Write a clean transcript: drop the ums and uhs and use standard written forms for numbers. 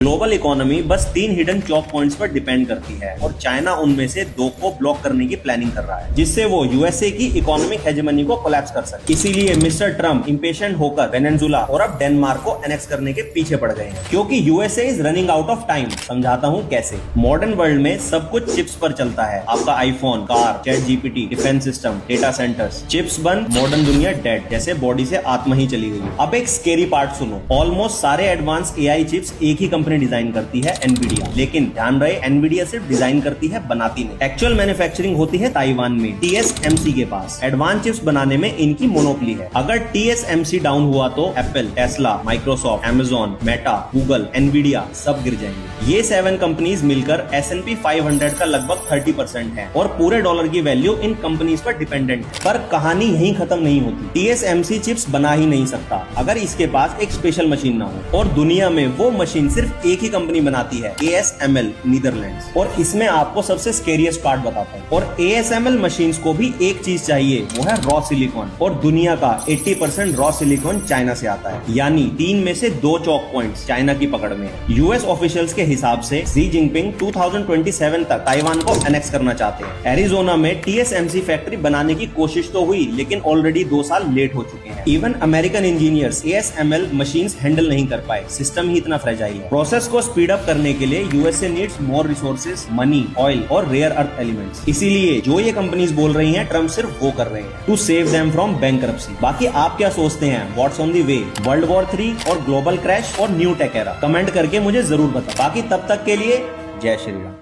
Global economy बस 3 hidden chalk points पर depend करती है और चाइना उनमें से 2 को ब्लॉक करने की प्लानिंग कर रहा है, जिससे वो यूएसए की इकोनॉमिक हेजेमनी को कोलैप्स कर सके। इसीलिए मिस्टर ट्रम्प इंपेशेंट होकर वेनेजुला और अब डेनमार्क को एनेक्स करने के पीछे पड़ गए हैं, क्योंकि USA is running out of time. समझाता हूँ कैसे। मॉडर्न वर्ल्ड में सब कुछ चिप्स पर चलता है। आपका iPhone, car, chat GPT, defence system, data centres. Chips बंद, मॉडर्न दुनिया डेड, जैसे बॉडी से आत्मा ही चली गई। अब एक स्केरी पार्ट सुनो। ऑलमोस्ट सारे एडवांस एआई चिप्स एक ही कंपनी डिजाइन करती है, एनवीडिया। लेकिन ध्यान रहे, एनवीडिया सिर्फ डिजाइन करती है, बनाती नहीं। एक्चुअल मैन्युफैक्चरिंग होती है ताइवान में, टीएसएमसी के पास। एडवांस चिप्स बनाने में इनकी मोनोपोली है। अगर टीएसएमसी डाउन हुआ तो Apple, Tesla, Microsoft, Amazon, Meta, Google, Nvidia सब गिर जाएंगे। ये 7 कंपनीज मिलकर S&P 500 का लगभग 30% है और पूरे डॉलर की वैल्यू इन कंपनीज पर डिपेंडेंट है। पर कहानी यहीं खत्म नहीं होती। टीएसएमसी चिप्स बना ही नहीं सकता अगर इसके पास एक स्पेशल मशीन ना हो, और दुनिया में वो मशीन सिर्फ एक ही कंपनी बनाती है, ASML नीदरलैंड्स। और इसमें आपको सबसे स्केरियस्ट पार्ट बताता हूँ। और ASML मशीन्स को भी एक चीज चाहिए, वो है रॉ सिलिकॉन। और दुनिया का 80% रॉ सिलिकॉन चाइना से आता है, यानी 3 में से 2 चॉक पॉइंट्स चाइना की पकड़ में है। यूएस ऑफिशियल्स के हिसाब से शी जिनपिंग 2027 तक ताइवान को एनेक्स करना चाहते हैं। एरिजोना में टीएसएमसी फैक्ट्री बनाने की कोशिश तो हुई, लेकिन ऑलरेडी 2 साल लेट हो चुके हैं। Even American engineers ASML machines handle नहीं कर पाए, सिस्टम ही इतना फ्रेजाइल है। प्रोसेस को स्पीड अप करने के लिए USA needs more resources, money, oil और रेयर अर्थ एलिमेंट्स। इसीलिए जो ये कंपनीज बोल रही हैं, ट्रम्प सिर्फ वो कर रहे हैं to save them from bankruptcy. बाकी आप क्या सोचते हैं? What's on the way? World war 3 और ग्लोबल क्रैश और न्यू टेक एरा? कमेंट करके मुझे जरूर बताओ। बाकी तब तक के लिए जय श्री राम।